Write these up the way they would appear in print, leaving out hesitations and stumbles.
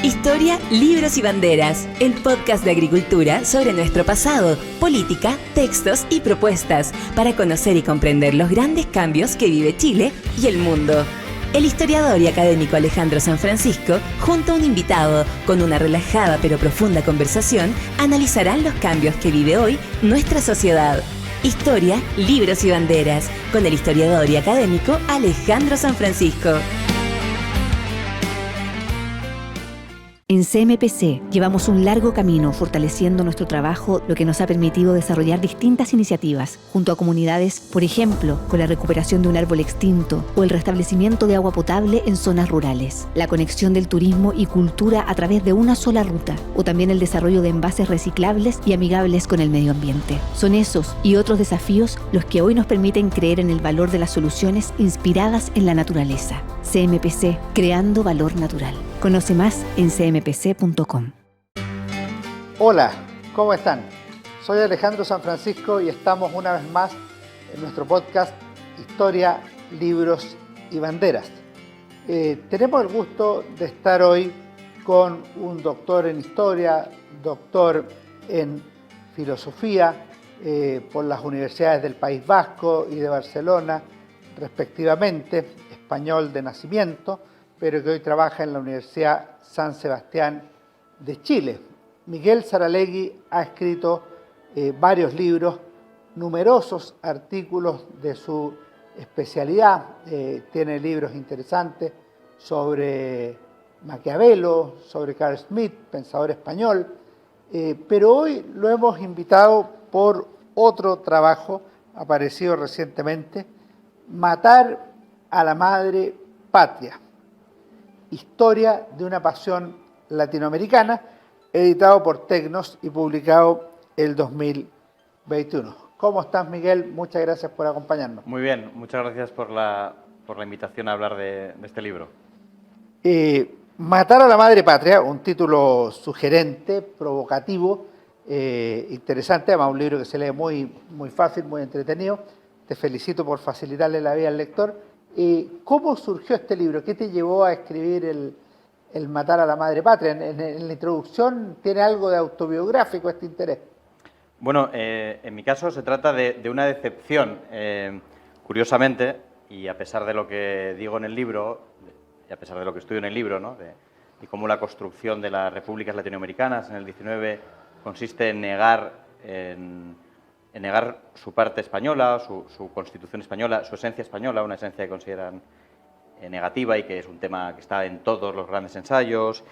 Historia, libros y banderas, el podcast de agricultura sobre nuestro pasado, política, textos y propuestas para conocer y comprender los grandes cambios que vive Chile y el mundo. El historiador y académico Alejandro San Francisco, junto a un invitado, con una relajada pero profunda conversación, analizarán los cambios que vive hoy nuestra sociedad. Historia, libros y banderas, con el historiador y académico Alejandro San Francisco. En CMPC llevamos un largo camino fortaleciendo nuestro trabajo, lo que nos ha permitido desarrollar distintas iniciativas junto a comunidades, por ejemplo, con la recuperación de un árbol extinto o el restablecimiento de agua potable en zonas rurales, la conexión del turismo y cultura a través de una sola ruta, o también el desarrollo de envases reciclables y amigables con el medio ambiente. Son esos y otros desafíos los que hoy nos permiten creer en el valor de las soluciones inspiradas en la naturaleza. CMPC, creando valor natural. Conoce más en cmpc.com. Hola, ¿cómo están? Soy Alejandro San Francisco y estamos una vez más en nuestro podcast Historia, Libros y Banderas. Tenemos el gusto de estar hoy con un doctor en Historia, doctor en Filosofía por las universidades del País Vasco y de Barcelona, respectivamente, español de nacimiento, pero que hoy trabaja en la Universidad San Sebastián de Chile. Miguel Saralegui ha escrito varios libros, numerosos artículos de su especialidad, tiene libros interesantes sobre Maquiavelo, sobre Carl Schmitt, pensador español, pero hoy lo hemos invitado por otro trabajo aparecido recientemente, Matar a la Madre Patria. Historia de una pasión latinoamericana, editado por Tecnos y publicado el 2021. ¿Cómo estás, Miguel? Muchas gracias por acompañarnos. Muy bien, muchas gracias por la invitación a hablar de este libro. Matar a la Madre Patria, un título sugerente, provocativo, interesante, además un libro que se lee muy fácil, muy entretenido. Te felicito por facilitarle la vida al lector. ¿Cómo surgió este libro? ¿Qué te llevó a escribir el Matar a la Madre Patria? En la introducción tiene algo de autobiográfico este interés. Bueno, en mi caso se trata de una decepción, curiosamente, y a pesar de lo que digo en el libro, y a pesar de lo que estudio en el libro, ¿no? Y cómo la construcción de las repúblicas latinoamericanas en el 19 consiste en negar su parte española, su constitución española, su esencia española, una esencia que consideran negativa y que es un tema que está en todos los grandes ensayos,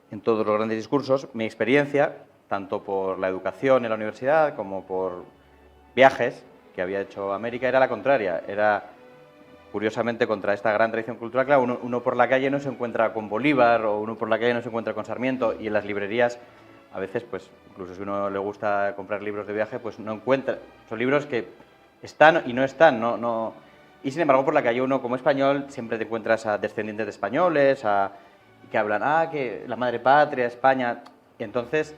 en todos los grandes discursos. Mi experiencia, tanto por la educación en la universidad como por viajes que había hecho a América, era la contraria. Era, curiosamente, contra esta gran tradición cultural. Claro, uno por la calle no se encuentra con Bolívar o uno por la calle no se encuentra con Sarmiento, y en las librerías a veces, pues, incluso si uno le gusta comprar libros de viaje, pues no encuentra. Son libros que están y no están, no. Y sin embargo, por la calle uno, como español, siempre te encuentras a descendientes de españoles, que hablan, que la madre patria, España. Y entonces,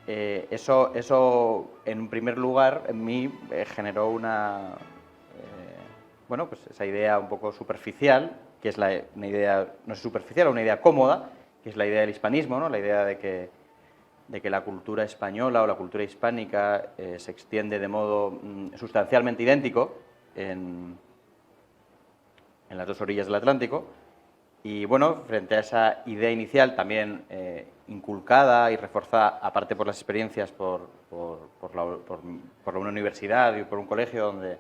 eso, en un primer lugar, en mí generó pues esa idea un poco superficial, que es una idea, no es superficial, una idea cómoda, que es la idea del hispanismo, ¿no? La idea de que la cultura española o la cultura hispánica se extiende de modo sustancialmente idéntico en las dos orillas del Atlántico. Y bueno, frente a esa idea inicial, también inculcada y reforzada, aparte por las experiencias por una universidad y por un colegio donde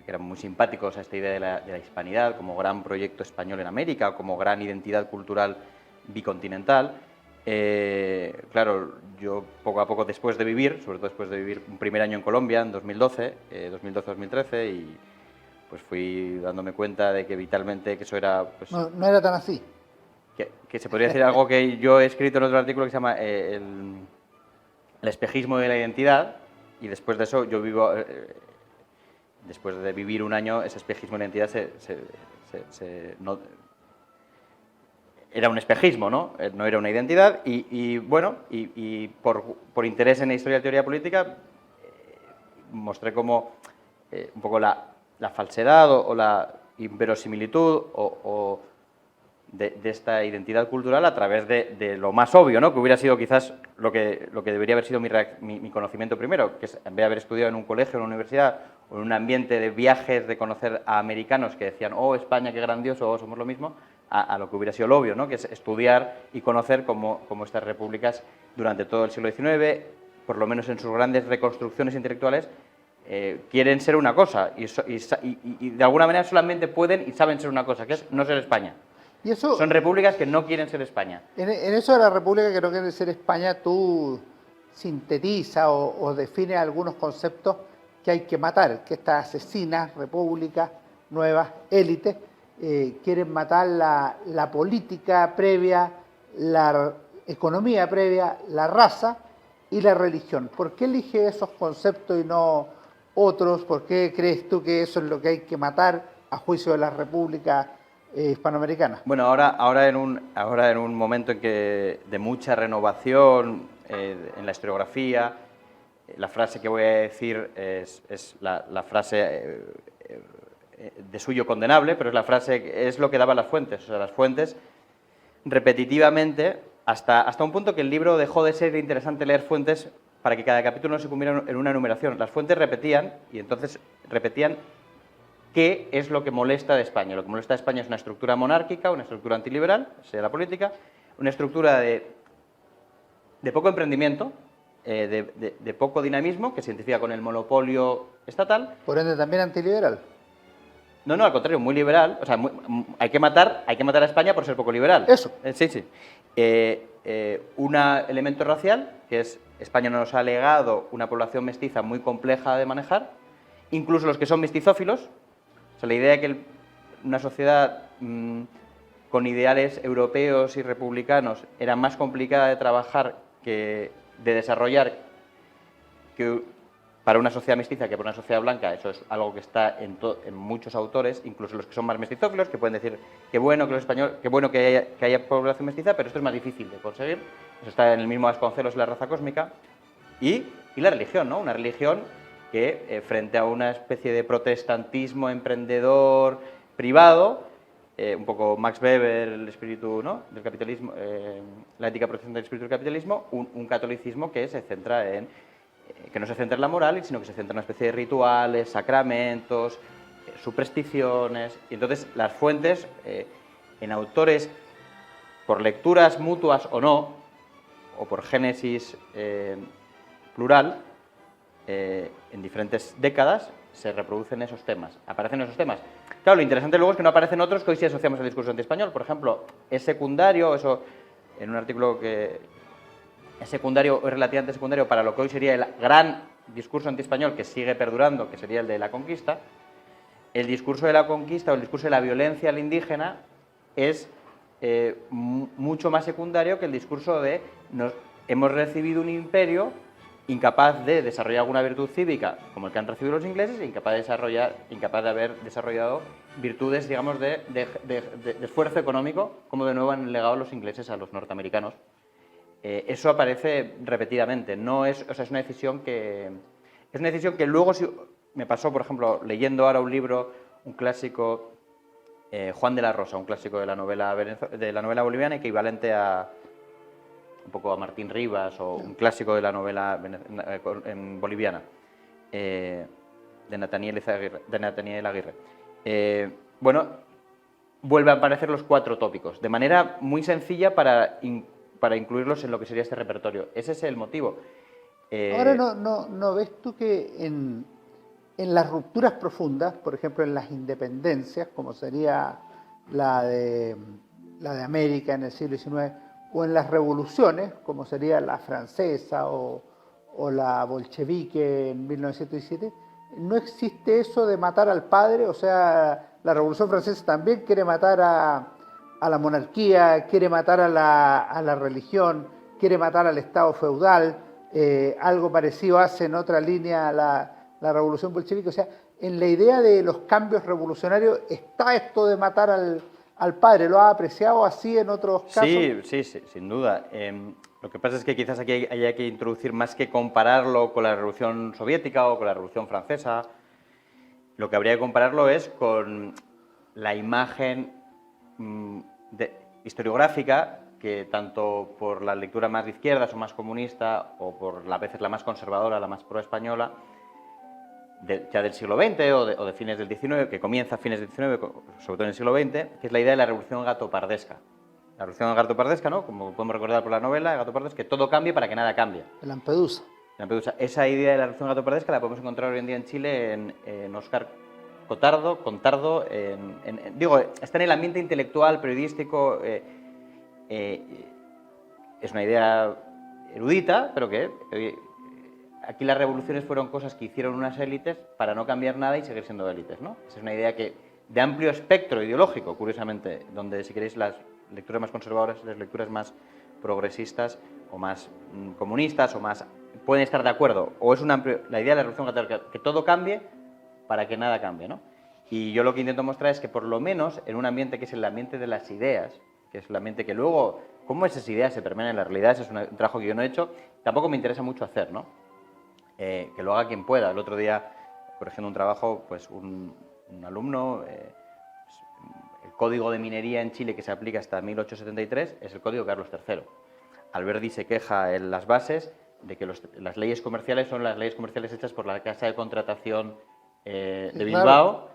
que eran muy simpáticos a esta idea de la hispanidad como gran proyecto español en América, como gran identidad cultural bicontinental. Claro, yo poco a poco, después de vivir, sobre todo después de vivir un primer año en Colombia, en 2012-2013, y pues fui dándome cuenta de que vitalmente que eso era... Pues, no era tan así. Que se podría decir algo que yo he escrito en otro artículo que se llama el espejismo de la identidad, y después de eso yo vivo... después de vivir un año, ese espejismo de la identidad era un espejismo, ¿no? No era una identidad, y por interés en la historia de la teoría política mostré como un poco la falsedad o la inverosimilitud o de esta identidad cultural a través de lo más obvio, ¿no? Que hubiera sido quizás lo que debería haber sido mi conocimiento primero, que es, en vez de haber estudiado en un colegio, en una universidad, o en un ambiente de viajes, de conocer a americanos que decían, oh, España, qué grandioso, oh, somos lo mismo, a lo que hubiera sido lo obvio, ¿no? Que es estudiar y conocer cómo estas repúblicas durante todo el siglo XIX, por lo menos en sus grandes reconstrucciones intelectuales, quieren ser una cosa y de alguna manera solamente pueden y saben ser una cosa, que es no ser España. Y eso, son repúblicas que no quieren ser España. En eso de la república que no quiere ser España, tú sintetiza o define algunos conceptos que hay que matar, que estas asesinas, repúblicas, nuevas élites, quieren matar la política previa, la economía previa, la raza y la religión. ¿Por qué elige esos conceptos y no otros? ¿Por qué crees tú que eso es lo que hay que matar a juicio de las repúblicas hispanoamericanas? Bueno, ahora en un momento en que de mucha renovación en la historiografía, la frase que voy a decir es la frase de suyo condenable, pero es lo que daban las fuentes. O sea, las fuentes repetitivamente, hasta un punto que el libro dejó de ser interesante leer fuentes para que cada capítulo no se convirtiera en una enumeración. Las fuentes repetían, y entonces repetían qué es lo que molesta de España. Lo que molesta de España es una estructura monárquica, una estructura antiliberal, sea la política, una estructura de poco emprendimiento, de poco dinamismo, que se identifica con el monopolio estatal. Por ende, también antiliberal. No, al contrario, muy liberal. O sea, hay que matar a España por ser poco liberal. Eso. Sí. Un elemento racial, que es España nos ha legado una población mestiza muy compleja de manejar, incluso los que son mestizófilos. O sea, la idea de que una sociedad con ideales europeos y republicanos era más complicada de trabajar, de desarrollar, que para una sociedad mestiza que para una sociedad blanca, eso es algo que está en muchos autores, incluso los que son más mestizófilos, que pueden decir que bueno que los españoles, que bueno que haya población mestiza, pero esto es más difícil de conseguir. Eso está en el mismo Vasconcelos y la raza cósmica. Y la religión, ¿no? Una religión que frente a una especie de protestantismo emprendedor privado, un poco Max Weber, el espíritu, ¿no?, del capitalismo, la ética protestante del espíritu del capitalismo, un catolicismo que se centra que no se centra en la moral, sino que se centra en una especie de rituales, sacramentos, supersticiones. Y entonces las fuentes, en autores, por lecturas mutuas o no, o por génesis plural, en diferentes décadas se reproducen esos temas, aparecen esos temas. Claro, lo interesante luego es que no aparecen otros que hoy sí asociamos al discurso antiespañol. Por ejemplo, es secundario, eso en un artículo que es secundario, es relativamente secundario para lo que hoy sería el gran discurso antiespañol que sigue perdurando, que sería el de la conquista. El discurso de la conquista o el discurso de la violencia al indígena es mucho más secundario que el discurso de hemos recibido un imperio incapaz de desarrollar alguna virtud cívica como el que han recibido los ingleses e incapaz de haber desarrollado virtudes, digamos, de esfuerzo económico, como de nuevo han legado los ingleses a los norteamericanos. Eso aparece repetidamente. Es una decisión que luego, si me pasó, por ejemplo, leyendo ahora un libro, un clásico, Juan de la Rosa, un clásico de la novela boliviana, equivalente un poco a Martín Rivas, o un clásico de la novela boliviana, de Nathaniel Aguirre. Bueno, vuelven a aparecer los 4 tópicos, de manera muy sencilla para incluirlos en lo que sería este repertorio. Ese es el motivo. Ahora, ¿no ves tú que en las rupturas profundas, por ejemplo en las independencias, como sería la de América en el siglo XIX, o en las revoluciones, como sería la francesa o la bolchevique en 1917, no existe eso de matar al padre? O sea, la Revolución Francesa también quiere matar a la monarquía, quiere matar a la religión, quiere matar al Estado feudal. Algo parecido hace en otra línea la Revolución Bolchevique. O sea, en la idea de los cambios revolucionarios está esto de matar al padre. ¿Lo has apreciado así en otros casos? Sí, sin duda. Lo que pasa es que quizás aquí hay que introducir, más que compararlo con la Revolución Soviética o con la Revolución Francesa, lo que habría que compararlo es con la imagen historiográfica que tanto por la lectura más de izquierdas o más comunista o por a veces la más conservadora, la más pro-española, ya del siglo XX o de fines del XIX, que comienza a fines del XIX, sobre todo en el siglo XX, que es la idea de la revolución gatopardesca. La revolución gatopardesca, ¿no? Como podemos recordar por la novela, Gatopardesca, es que todo cambie para que nada cambie. Lampedusa. Esa idea de la revolución gatopardesca la podemos encontrar hoy en día en Chile en Óscar Contardo, está en el ambiente intelectual, periodístico, es una idea erudita, pero que aquí las revoluciones fueron cosas que hicieron unas élites para no cambiar nada y seguir siendo élites, ¿no? Esa es una idea de amplio espectro ideológico, curiosamente, donde, si queréis, las lecturas más conservadoras, las lecturas más progresistas o más comunistas o más pueden estar de acuerdo, o es la idea de la revolución católica, que todo cambie para que nada cambie, ¿no? Y yo lo que intento mostrar es que por lo menos en un ambiente que es el ambiente de las ideas, que es el ambiente que luego, cómo esas ideas se permean en la realidad, ese es un trabajo que yo no he hecho, tampoco me interesa mucho hacer, ¿no? Que lo haga quien pueda. El otro día, corrigiendo un trabajo, pues un alumno, el código de minería en Chile que se aplica hasta 1873 es el código Carlos III. Alberdi se queja en las bases de que las leyes comerciales son las leyes comerciales hechas por la Casa de Contratación de Bilbao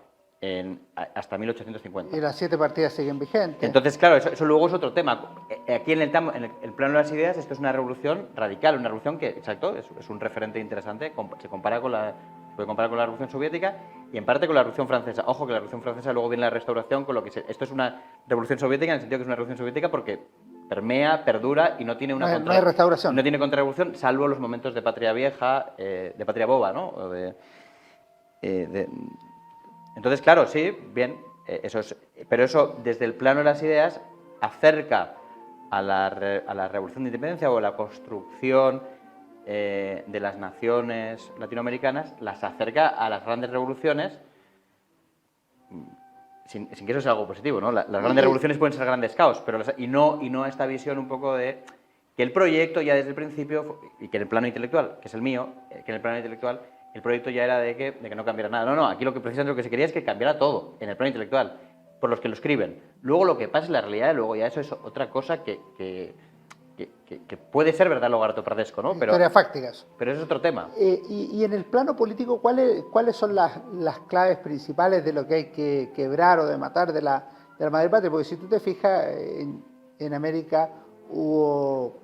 hasta 1850. Y las 7 partidas siguen vigentes. Entonces, claro, eso luego es otro tema. Aquí en el plano de las ideas, esto es una revolución radical, una revolución que, exacto, es un referente interesante, se puede comparar con la Revolución Soviética y en parte con la Revolución Francesa. Ojo que la Revolución Francesa luego viene la Restauración, con lo que esto es una Revolución Soviética en el sentido que es una Revolución Soviética porque permea, perdura y no tiene una no hay restauración. No tiene contrarrevolución, salvo los momentos de patria vieja, de patria boba, ¿no? Entonces, claro, sí, bien, pero eso desde el plano de las ideas acerca a la revolución de independencia o a la construcción de las naciones latinoamericanas, las acerca a las grandes revoluciones, sin que eso sea algo positivo, ¿no? Las grandes revoluciones pueden ser grandes caos, pero y no esta visión un poco de que el proyecto ya desde el principio, y que en el plano intelectual, que es el mío, que en el plano intelectual el proyecto ya era de que no cambiara nada. No, aquí precisamente lo que se quería es que cambiara todo, en el plano intelectual, por los que lo escriben. Luego lo que pasa en la realidad, luego ya eso es otra cosa que puede ser verdad lo gatopardesco, ¿no? Historias fácticas. Pero eso es otro tema. Y en el plano político, ¿cuáles son las claves principales de lo que hay que quebrar o de matar de la madre patria? Porque si tú te fijas, en América hubo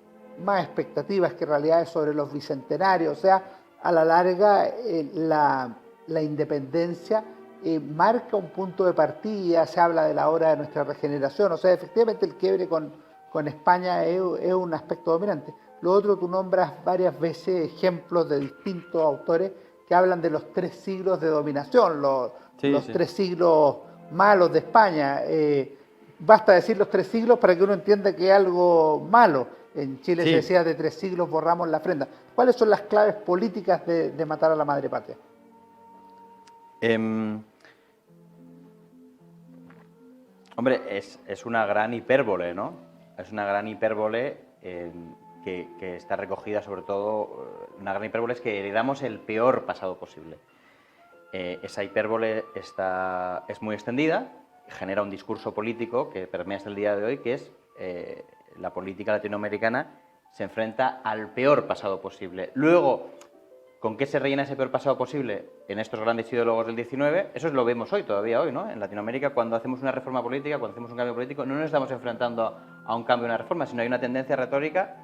más expectativas que realidades sobre los bicentenarios, o sea, a la larga la independencia marca un punto de partida, se habla de la hora de nuestra regeneración, o sea, efectivamente el quiebre con España es un aspecto dominante. Lo otro, tú nombras varias veces ejemplos de distintos autores que hablan de los 3 siglos de dominación, los 3 siglos malos de España. Basta decir los 3 siglos para que uno entienda que es algo malo. En Chile se decía de 3 siglos borramos la ofrenda. ¿Cuáles son las claves políticas de matar a la madre patria? Hombre, es una gran hipérbole, ¿no? Es una gran hipérbole que está recogida sobre todo, una gran hipérbole es que heredamos el peor pasado posible. Esa hipérbole es muy extendida, genera un discurso político que permea hasta el día de hoy, que es la política latinoamericana se enfrenta al peor pasado posible. Luego, ¿con qué se rellena ese peor pasado posible en estos grandes ideólogos del XIX? Eso lo vemos todavía hoy, ¿no? En Latinoamérica, cuando hacemos una reforma política, cuando hacemos un cambio político, no nos estamos enfrentando a un cambio, a una reforma, sino hay una tendencia retórica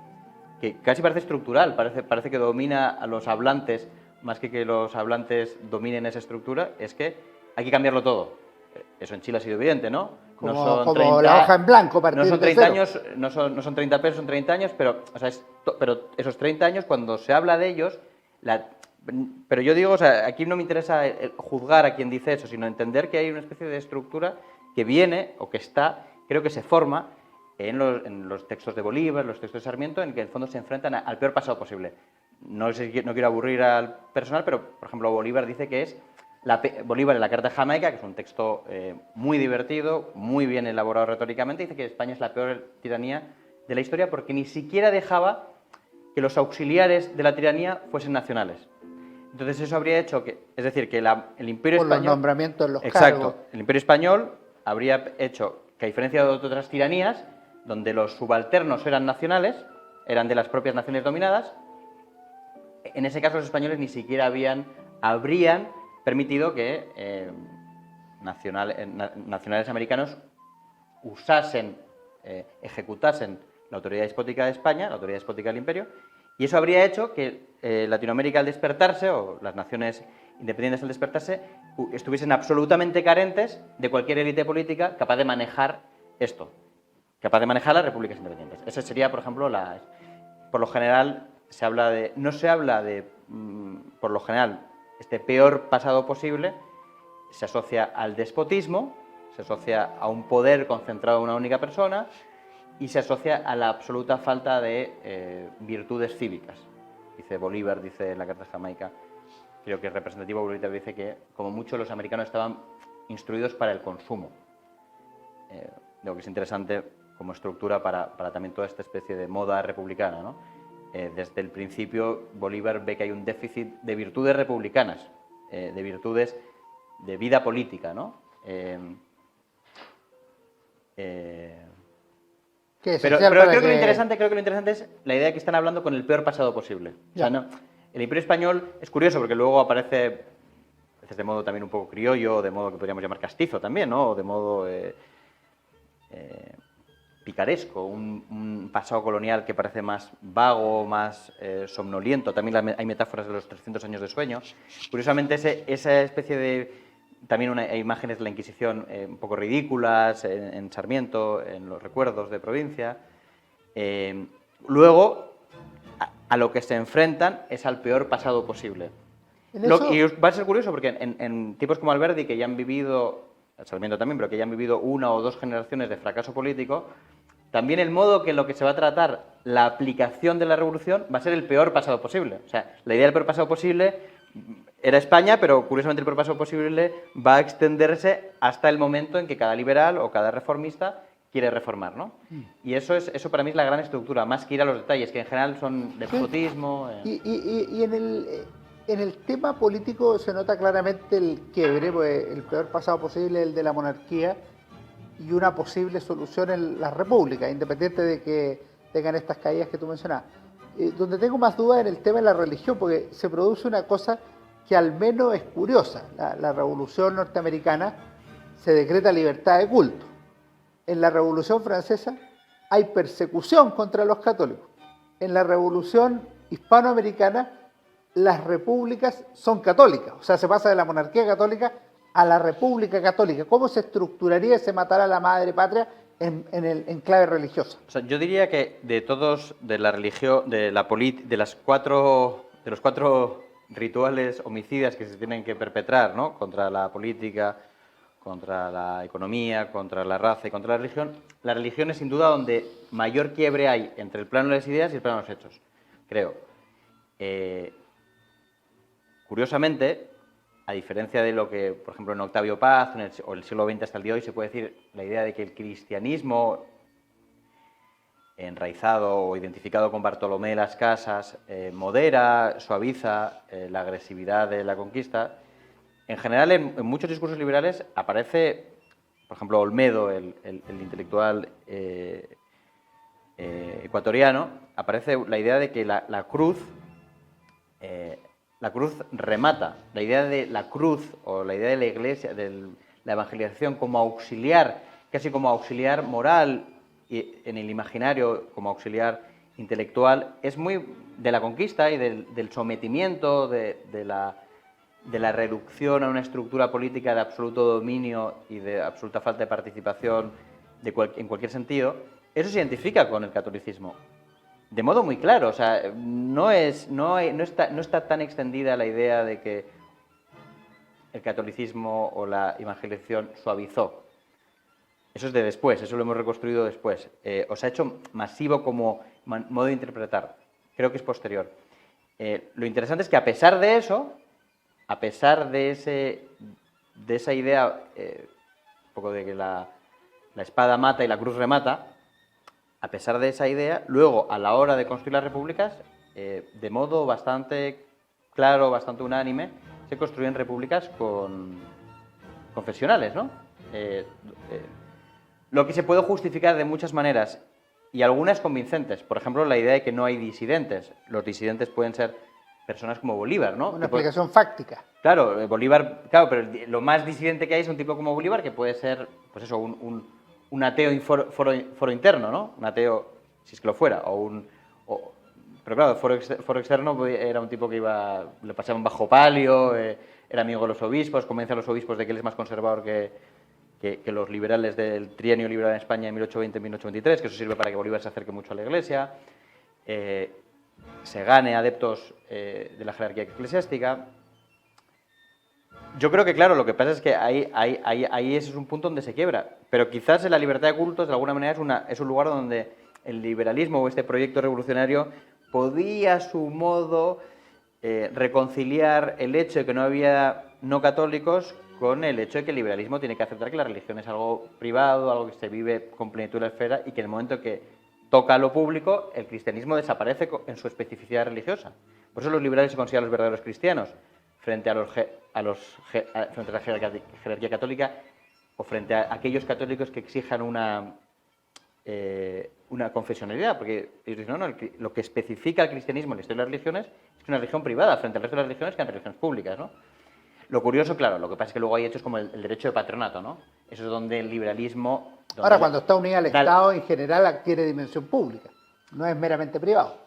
que casi parece estructural, parece que domina a los hablantes, más que los hablantes dominen esa estructura, es que hay que cambiarlo todo. Eso en Chile ha sido evidente, ¿no? Como la hoja en blanco, no son 30 años, no son 30 pesos, son 30 años, pero esos 30 años, cuando se habla de ellos, pero yo digo, aquí no me interesa juzgar a quien dice eso, sino entender que hay una especie de estructura que viene, o que está, creo que se forma, en los textos de Bolívar, los textos de Sarmiento, en que en el fondo se enfrentan al peor pasado posible. No quiero aburrir al personal, pero, por ejemplo, Bolívar dice que es Bolívar en la Carta de Jamaica, que es un texto muy divertido, muy bien elaborado retóricamente, dice que España es la peor tiranía de la historia porque ni siquiera dejaba que los auxiliares de la tiranía fuesen nacionales. Entonces eso habría hecho que, es decir, que el Imperio Español... Por los nombramientos en los exacto, cargos. El Imperio Español habría hecho que, a diferencia de otras tiranías, donde los subalternos eran nacionales, eran de las propias naciones dominadas. En ese caso los españoles ni siquiera habrían permitido que nacionales americanos usasen, ejecutasen la autoridad despótica de España, la autoridad despótica del imperio, y eso habría hecho que Latinoamérica al despertarse, o las naciones independientes al despertarse, estuviesen absolutamente carentes de cualquier élite política capaz de manejar esto, capaz de manejar las repúblicas independientes. Esa sería, por ejemplo, por lo general, no se habla de, por lo general, este peor pasado posible, se asocia al despotismo, se asocia a un poder concentrado en una única persona y se asocia a la absoluta falta de virtudes cívicas. Dice Bolívar, dice en la Carta de Jamaica, creo que es representativo, Bolívar dice que como mucho los americanos estaban instruidos para el consumo. Lo que es interesante como estructura para también toda esta especie de moda republicana, ¿no? Desde el principio Bolívar ve que hay un déficit de virtudes republicanas, de virtudes de vida política, ¿no? Pero creo que lo interesante es la idea de que están hablando con el peor pasado posible. O sea, no, el Imperio Español es curioso porque luego aparece a veces de modo también un poco criollo, de modo que podríamos llamar castizo también, ¿no? O de modo picaresco, un pasado colonial que parece más vago, más somnoliento. También hay metáforas de los 300 años de sueño. Curiosamente, esa especie de... También hay imágenes de la Inquisición un poco ridículas en Sarmiento, en los recuerdos de provincia. Luego, a lo que se enfrentan es al peor pasado posible. Y va a ser curioso porque en tipos como Alberdi, que ya han vivido, Sarmiento también, pero que ya han vivido una o dos generaciones de fracaso político, también el modo que en lo que se va a tratar la aplicación de la revolución va a ser el peor pasado posible. O sea, la idea del peor pasado posible era España, pero curiosamente el peor pasado posible va a extenderse hasta el momento en que cada liberal o cada reformista quiere reformar, ¿no? Y eso para mí es la gran estructura, más que ir a los detalles, que en general son despotismo... Y en el tema político se nota claramente el quiebre, pues el peor pasado posible es el de la monarquía y una posible solución en la república, independiente de que tengan estas caídas que tú mencionabas. Donde tengo más dudas en el tema de la religión, porque se produce una cosa que al menos es curiosa. La Revolución norteamericana se decreta libertad de culto. En la Revolución francesa hay persecución contra los católicos. En la Revolución hispanoamericana las repúblicas son católicas, o sea, se pasa de la monarquía católica a la república católica. ¿Cómo se estructuraría ese matar a la madre patria en clave religiosa? O sea, yo diría que de todos, de la religión, de los cuatro rituales homicidas que se tienen que perpetrar, ¿no? Contra la política, contra la economía, contra la raza y contra la religión es sin duda donde mayor quiebre hay entre el plano de las ideas y el plano de los hechos, creo. Curiosamente, a diferencia de lo que, por ejemplo, en Octavio Paz o el siglo XX hasta el día de hoy, se puede decir la idea de que el cristianismo enraizado o identificado con Bartolomé de las Casas modera, suaviza la agresividad de la conquista. En general, en muchos discursos liberales aparece, por ejemplo, Olmedo, el intelectual ecuatoriano, aparece la idea de que la cruz remata. La idea de la cruz o la idea de la Iglesia, de la evangelización como auxiliar, casi como auxiliar moral y en el imaginario como auxiliar intelectual, es muy de la conquista y del sometimiento, de la reducción a una estructura política de absoluto dominio y de absoluta falta de participación en cualquier sentido. Eso se identifica con el catolicismo de modo muy claro. O sea, no está tan extendida la idea de que el catolicismo o la evangelización suavizó. Eso es de después, eso lo hemos reconstruido después. Os ha hecho masivo como modo de interpretar. Creo que es posterior. Lo interesante es que a pesar de eso, a pesar de esa idea, un poco de que la espada mata y la cruz remata, a pesar de esa idea, luego a la hora de construir las repúblicas, de modo bastante claro, bastante unánime, se construyen repúblicas confesionales, ¿no? Lo que se puede justificar de muchas maneras y algunas convincentes. Por ejemplo, la idea de que no hay disidentes. Los disidentes pueden ser personas como Bolívar, ¿no? Una explicación fáctica. Claro, Bolívar, claro, pero lo más disidente que hay es un tipo como Bolívar, que puede ser, pues eso, un ateo foro interno, ¿no? Un ateo, si es que lo fuera, pero claro, foro externo era un tipo que le pasaban bajo palio, era amigo de los obispos, convence a los obispos de que él es más conservador que los liberales del trienio liberal en España en 1820-1823, que eso sirve para que Bolívar se acerque mucho a la Iglesia, se gane adeptos de la jerarquía eclesiástica. Yo creo que, claro, lo que pasa es que ahí ese es un punto donde se quiebra, pero quizás en la libertad de cultos, de alguna manera, es un lugar donde el liberalismo o este proyecto revolucionario podía, a su modo, reconciliar el hecho de que no había no católicos con el hecho de que el liberalismo tiene que aceptar que la religión es algo privado, algo que se vive con plenitud en la esfera y que en el momento que toca a lo público, el cristianismo desaparece en su especificidad religiosa. Por eso los liberales se consideran los verdaderos cristianos frente a la jerarquía católica o frente a aquellos católicos que exijan una confesionalidad, porque ellos dicen, no, lo que especifica el cristianismo en la historia de las religiones es que es una religión privada frente al resto de las religiones que eran religiones públicas, ¿no? Lo curioso, claro, lo que pasa es que luego hay hechos como el derecho de patronato, ¿no? Eso es donde el liberalismo... Ahora, cuando está unida al Estado, en general adquiere dimensión pública, no es meramente privado.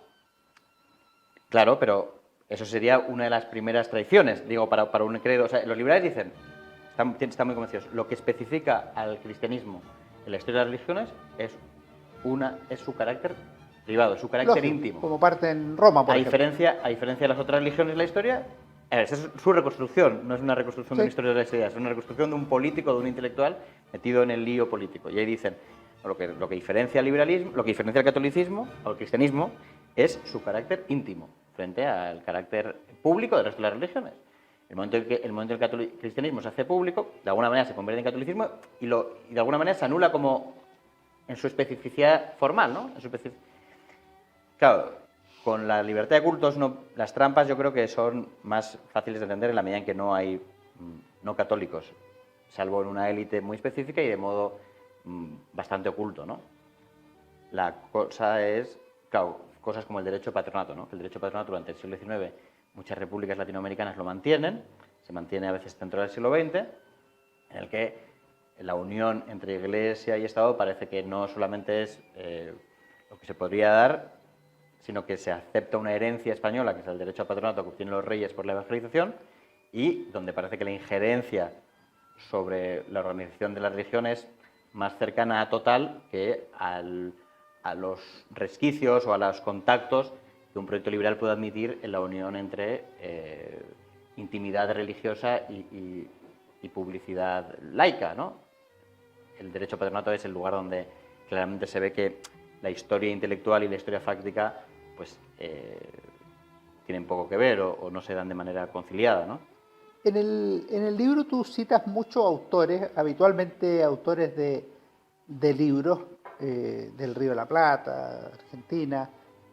Claro, pero eso sería una de las primeras traiciones, digo, para un credo. O sea, los liberales dicen, están muy convencidos, lo que especifica al cristianismo en la historia de las religiones es su carácter privado, su carácter Lógico, íntimo. como parte en Roma, por ejemplo. A diferencia de las otras religiones de la historia, esa es su reconstrucción, no es una reconstrucción de una historia de las ideas, es una reconstrucción de un político, de un intelectual metido en el lío político. Y ahí dicen, lo que diferencia al liberalismo, lo que diferencia al catolicismo o al cristianismo es su carácter íntimo frente al carácter público del resto de las religiones. El momento en que el cristianismo se hace público, de alguna manera se convierte en catolicismo y de alguna manera se anula como en su especificidad formal, ¿no? Claro, con la libertad de cultos, las trampas yo creo que son más fáciles de entender en la medida en que no hay no católicos, salvo en una élite muy específica y de modo bastante oculto, ¿no? La cosa es, claro, cosas como el derecho de patronato, ¿no? Que el derecho de patronato durante el siglo XIX muchas repúblicas latinoamericanas lo mantienen, se mantiene a veces dentro del siglo XX, en el que la unión entre Iglesia y Estado parece que no solamente es lo que se podría dar, sino que se acepta una herencia española, que es el derecho a patronato que obtienen los reyes por la evangelización, y donde parece que la injerencia sobre la organización de la religión es más cercana a total que a los resquicios o a los contactos que un proyecto liberal puede admitir en la unión entre intimidad religiosa y publicidad laica, ¿no? El derecho a patronato es el lugar donde claramente se ve que la historia intelectual y la historia fáctica pues tienen poco que ver o no se dan de manera conciliada, ¿no? En el libro tú citas muchos autores, habitualmente autores de libros del Río de la Plata, Argentina,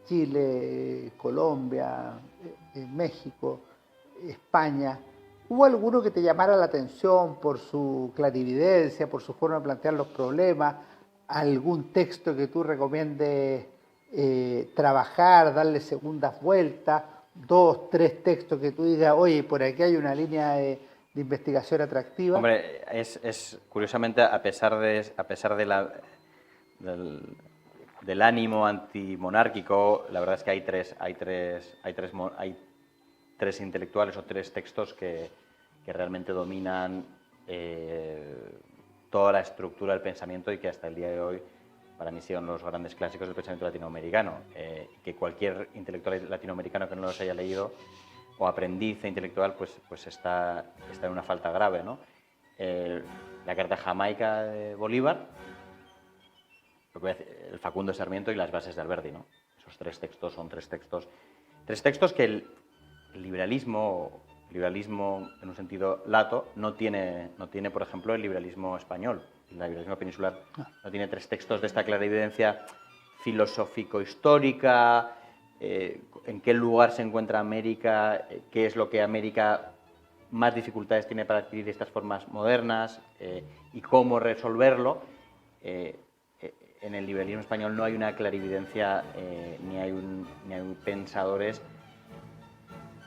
Chile, Colombia, México, España. ¿Hubo alguno que te llamara la atención por su clarividencia, por su forma de plantear los problemas? ¿Algún texto que tú recomiendes trabajar, darle segundas vueltas? 2, 3 textos que tú digas, oye, por aquí hay una línea de investigación atractiva. Hombre, es curiosamente, a pesar del ánimo antimonárquico, la verdad es que hay tres intelectuales o 3 textos que realmente dominan toda la estructura del pensamiento y que hasta el día de hoy para mí son los grandes clásicos del pensamiento latinoamericano, que cualquier intelectual latinoamericano que no los haya leído o aprendiz intelectual pues está en una falta grave, ¿no? La Carta Jamaica de Bolívar, el Facundo de Sarmiento y las bases de Alberdi, ¿no? Esos 3 textos son 3 textos que el liberalismo en un sentido lato no tiene, por ejemplo, el liberalismo español. El liberalismo peninsular no tiene 3 textos de esta clara evidencia filosófico-histórica, en qué lugar se encuentra América, qué es lo que América más dificultades tiene para adquirir estas formas modernas y cómo resolverlo. en el liberalismo español no hay una clarividencia ni hay pensadores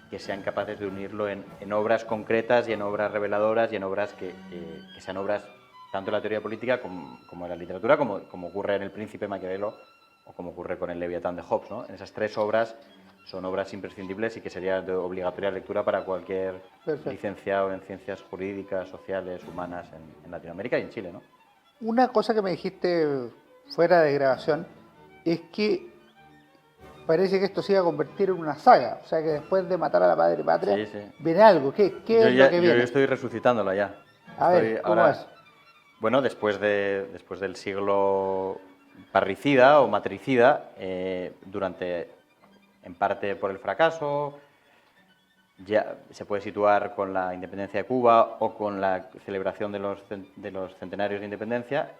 que sean capaces de unirlo en obras concretas y en obras reveladoras y en obras que sean obras tanto en la teoría política como en la literatura, como ocurre en El Príncipe Maquiavelo o como ocurre con el Leviatán de Hobbes, ¿no? En esas tres obras son obras imprescindibles y que sería de obligatoria lectura para cualquier licenciado en ciencias jurídicas, sociales, humanas en Latinoamérica y en Chile, ¿no? Una cosa que me dijiste fuera de grabación es que parece que esto se iba a convertir en una saga, o sea que después de matar a la madre patria viene algo. ¿Qué es lo que viene? Yo estoy resucitándola ya. A ver, ¿cómo es? Bueno, después del siglo parricida o matricida, en parte por el fracaso, ya se puede situar con la independencia de Cuba o con la celebración de los centenarios de independencia.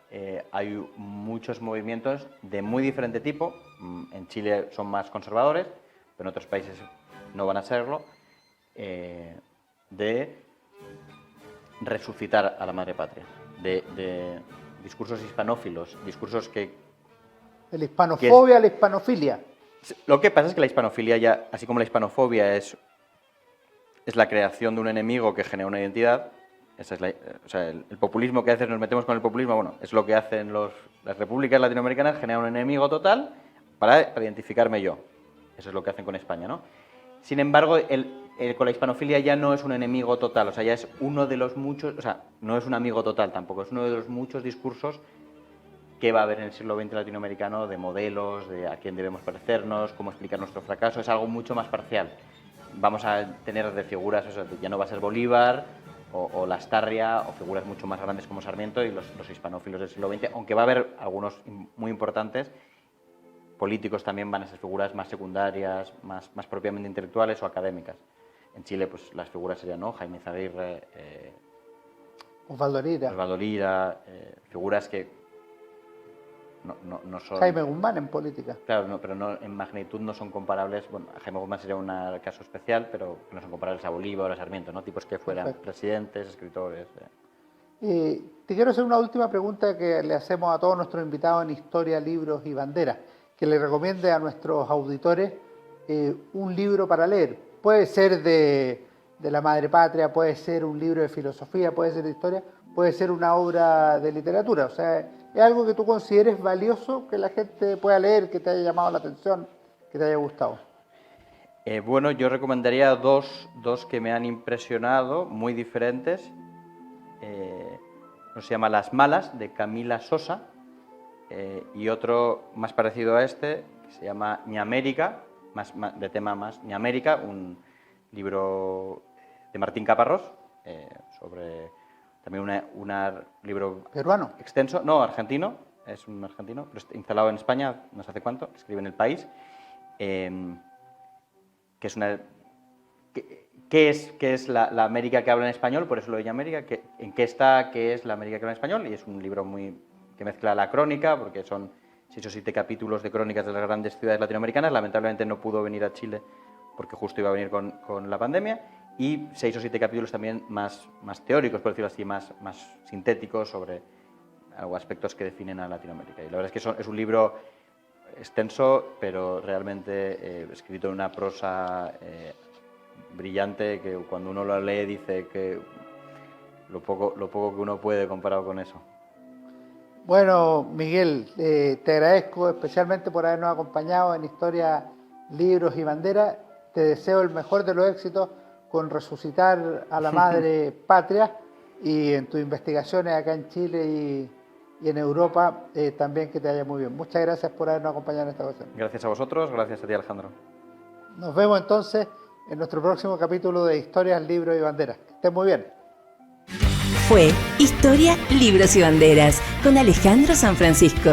Hay muchos movimientos de muy diferente tipo. En Chile son más conservadores, pero en otros países no van a serlo, de resucitar a la madre patria, de discursos hispanófilos, discursos que... De la hispanofobia a la hispanofilia. Lo que pasa es que la hispanofilia ya, así como la hispanofobia es la creación de un enemigo que genera una identidad. Esa es el populismo que a veces nos metemos con el populismo, bueno, es lo que hacen las repúblicas latinoamericanas, generar un enemigo total para identificarme yo. Eso es lo que hacen con España, ¿no? Sin embargo, con la hispanofilia ya no es un enemigo total, o sea, ya es uno de los muchos, o sea, no es un amigo total tampoco, es uno de los muchos discursos que va a haber en el siglo XX latinoamericano de modelos, de a quién debemos parecernos, cómo explicar nuestro fracaso. Es algo mucho más parcial. Vamos a tener de figuras, ya no va a ser Bolívar o Lastarria o figuras mucho más grandes como Sarmiento y los hispanófilos del siglo XX, aunque va a haber algunos muy importantes. Políticos también van a ser figuras más secundarias, más propiamente intelectuales o académicas. En Chile, pues las figuras serían, ¿no?, Jaime Izaguirre, Osvaldo Lira, figuras que no son... Jaime Guzmán en política. Claro, pero en magnitud no son comparables. Bueno, Jaime Guzmán sería un caso especial, pero no son comparables a Bolívar o a Sarmiento, ¿no? Tipos que fueran presidentes, escritores... Te quiero hacer una última pregunta que le hacemos a todos nuestros invitados en Historia, Libros y Banderas, que le recomiende a nuestros auditores un libro para leer. Puede ser de la madre patria, puede ser un libro de filosofía, puede ser de historia, puede ser una obra de literatura. O sea, es algo que tú consideres valioso, que la gente pueda leer, que te haya llamado la atención, que te haya gustado. Bueno, yo recomendaría dos que me han impresionado, muy diferentes. Uno se llama Las Malas, de Camila Sosa, y otro más parecido a este, que se llama Ñamérica, de tema más Ñamérica, un libro de Martín Caparrós, sobre también un libro... ¿Peruano? Extenso, no, argentino, es un argentino, pero instalado en España no sé hace cuánto, escribe en El País, que es una... ¿Qué es la América que habla en español? Por eso lo de América. ¿En qué está? ¿Qué es la América que habla en español? Y es un libro que mezcla la crónica, porque son 6 o 7 capítulos de crónicas de las grandes ciudades latinoamericanas. Lamentablemente no pudo venir a Chile porque justo iba a venir con la pandemia. Y 6 o 7 capítulos también más teóricos, por decirlo así, más sintéticos sobre aspectos que definen a Latinoamérica. Y la verdad es que es un libro extenso, pero realmente escrito en una prosa... brillante, que cuando uno lo lee dice que lo poco que uno puede comparado con eso. Bueno, Miguel, te agradezco especialmente por habernos acompañado en Historia, Libros y Banderas. Te deseo el mejor de los éxitos con resucitar a la madre patria y en tus investigaciones acá en Chile y en Europa también que te vaya muy bien. Muchas gracias por habernos acompañado en esta ocasión. Gracias a vosotros, gracias a ti, Alejandro. Nos vemos entonces en nuestro próximo capítulo de Historias, Libros y Banderas. Que estén muy bien. Fue Historia, Libros y Banderas con Alejandro San Francisco.